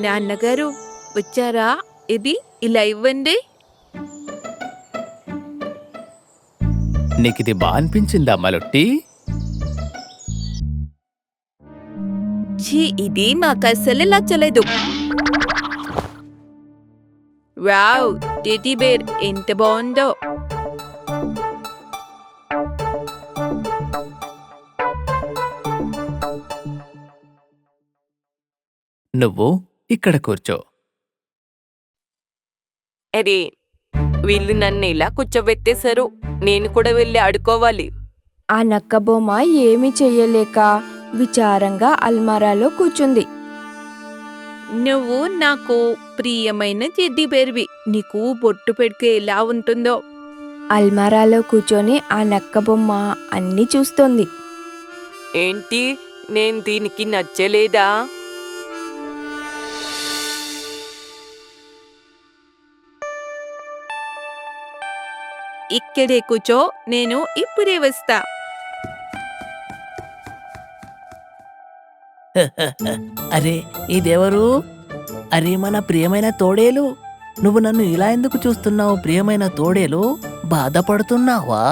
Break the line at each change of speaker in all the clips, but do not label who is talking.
నాన్నగారు వచ్చారా? ఇది ఇలా ఇవ్వండి.
నీకిది బా అనిపించిందా మలొట్టి?
ఇది మాకు అస్సలు నచ్చలేదు. వావ్, టెడ్డీ బేర్ ఎంత బాగుందో.
నువ్వు ఇక్కడ కూర్చో.
అరే, వీళ్ళు నన్ను ఇలా కూర్చోబెట్టేశారు. నేను కూడా వెళ్ళి ఆడుకోవాలి.
ఆ నక్కబొమ్మ ఏమీ చెయ్యలేక విచారంగా అల్మారాలో కూర్చుంది.
నువ్వు నాకు ప్రియమైన టెడ్డీ బేర్వి. నీకు బొట్టు పెడితే ఎలా ఉంటుందో.
అల్మారాలో కూర్చొని ఆ నక్కబొమ్మ అన్నీ చూస్తోంది.
ఏంటి, నేను దీనికి నచ్చలేదా?
ఇక్కడే కూర్చో, నేను ఇప్పుడే వస్తా.
అరే, ఇదెవరు? అరే, మన ప్రియమైన తోడేలు. నువ్వు నన్ను ఇలా ఎందుకు చూస్తున్నావు ప్రియమైన తోడేలు? బాధపడుతున్నావా?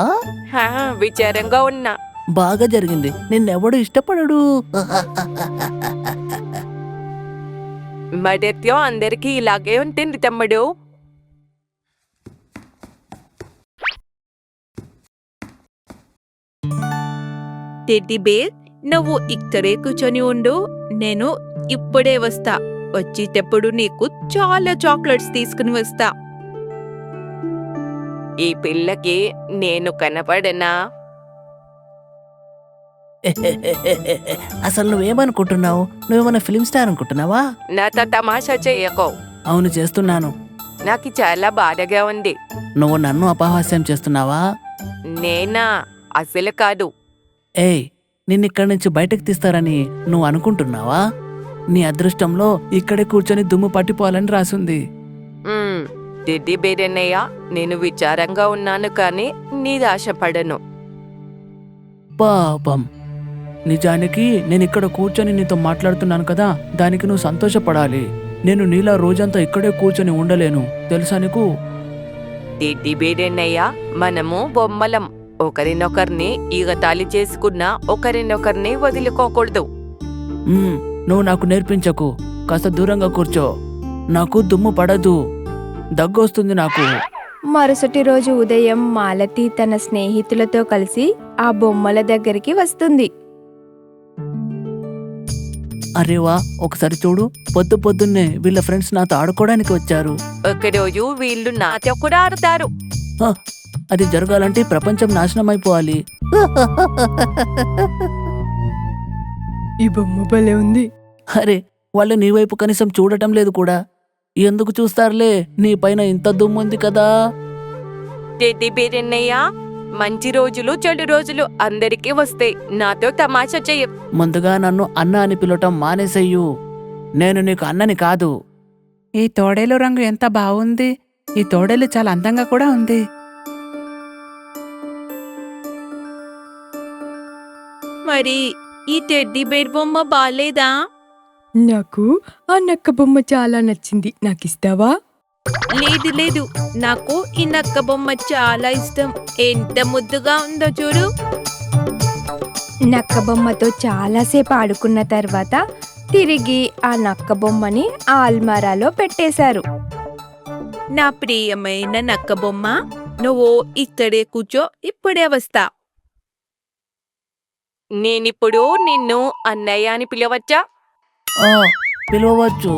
విచారంగా ఉన్నా.
బాగా జరిగింది. నిన్నెవడు ఇష్టపడడు.
మొదట్లో అందరికీ ఇలాగే ఉంటుంది తమ్ముడు.
టెడ్డీ బేర్, నువ్వు ఇక్కడే కూర్చొని ఉండు. నేను ఇప్పుడే వస్తా. వచ్చేటప్పుడు నీకు చాలా చాక్లెట్స్ తీసుకుని వస్తా.
ఈ పిల్లకి నేను కనపడనా?
అసలు నువ్వేమనుకుంటున్నావు? నువ్వేమన్నా ఫిలిం స్టార్ అనుకుంటున్నావా?
నాతో తమాషా చేయకో.
అవును, చేస్తున్నాను.
నాకు చాలా బాధగా ఉంది.
నువ్వు నన్ను అపహాస్యం చేస్తున్నావా?
నేనా? అసలు కాదు.
ఏయ్, నిన్నిక్కడి నుంచి బయటకు తీస్తారని నువ్వు అనుకుంటున్నావా? నీ అదృష్టంలో ఇక్కడే కూర్చొని దుమ్ము పట్టిపోవాలని రాసుంది.
టెడ్డీ బేర్ అన్నయ్య, నేను విచారంగా ఉన్నాను కానీ నీదాశపడను.
పాపం. నిజానికి నేనిక్కడ కూర్చొని నీతో మాట్లాడుతున్నాను కదా, దానికి నువ్వు సంతోషపడాలి. నేను నీలా రోజంతా ఇక్కడే కూర్చొని ఉండలేను, తెలుసా నీకు?
టెడ్డీ బేర్ అన్నయ్య, మనము బొమ్మలం. ఒకరినొకరిని ఈగతాళి చేసుకున్నా ఒకరినొకరిని వదులుకోకూడదు.
నువ్వు నాకు నేర్పించకు. కాస్త దూరంగా కూర్చో. నాకు దుమ్ము పడదు, దగ్గొస్తుంది నాకు.
మరుసటి రోజు ఉదయం మాలతి తన స్నేహితులతో కలిసి ఆ బొమ్మల దగ్గరికి వస్తుంది.
అరేవా, ఒకసారి చూడు. పొద్దున్నే వీళ్ళ ఫ్రెండ్స్ నాతో ఆడుకోవడానికి వచ్చారు.
ఒకరోజు వీళ్ళు నాతో కూడా ఆడతారు.
అది జరగాలంటే ప్రపంచం నాశనం అయిపోవాలి.
ఈ బొమ్మ భలే ఉంది.
అరే, వాళ్ళు నీ వైపు కనీసం చూడటం లేదు కూడా. ఎందుకు చూస్తారులే, నీ పైన ఇంత దుమ్ముంది కదా.
టెడ్డీ బేర్ అన్నయ్య, మంచి రోజులు చెడు రోజులు అందరికీ వస్తాయి. నాతో తమాషా చెయ్య.
ముందుగా నన్ను అన్న అని పిలవటం మానేసెయ్యు. నేను నీకు అన్నని కాదు.
ఈ తోడేలు రంగు ఎంత బాగుంది. ఈ తోడేలు చాలా అందంగా కూడా ఉంది.
మరి ఈ టెడ్డీ బేర్ బొమ్మ బాలేదా?
నాకు ఆ నక్క బొమ్మ చాలా నచ్చింది. నాకిస్తావా?
లేదు లేదు, నాకు ఈ నక్క బొమ్మ చాలా ఇష్టం. ఎంత ముద్దుగా ఉందో చూడు.
నక్క బొమ్మతో చాలాసేపు ఆడుకున్న తర్వాత తిరిగి ఆ నక్క బొమ్మని ఆ అల్మారాలో పెట్టేశారు.
నా ప్రియమైన నక్క బొమ్మ, నువ్వు ఇక్కడే కూర్చో, ఇప్పుడే వస్తా.
నేనిప్పుడు నిన్ను అన్నయ్య అని పిలవచ్చా?
పిలవచ్చు.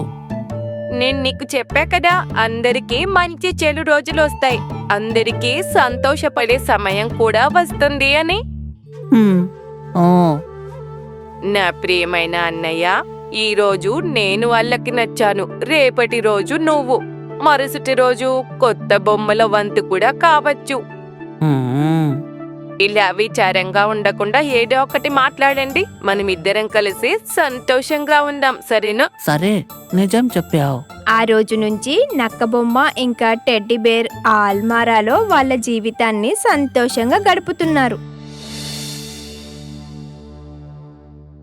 నేను నీకు చెప్పా కదా, అందరికీ మంచి చెడు రోజులు వస్తాయి. అందరికీ సంతోషపడే సమయం కూడా వస్తుంది అని. నా ప్రియమైన అన్నయ్య, ఈ రోజు నేను వాళ్ళకి నచ్చాను. రేపటి రోజు నువ్వు, మరుసటి రోజు కొత్త బొమ్మల వంతు కూడా కావచ్చు. ఇలా విచారంగా ఉండకుండా ఏదో ఒకటి మాట్లాడండి. మనమిద్దరం కలిసి సంతోషంగా ఉందాం, సరేనా?
సరే, నిజం చెప్పావు.
ఆ రోజు నుంచి నక్కబొమ్మ ఇంకా టెడ్డీ బేర్ ఆ అల్మారాలో వాళ్ళ జీవితాన్ని సంతోషంగా గడుపుతున్నారు.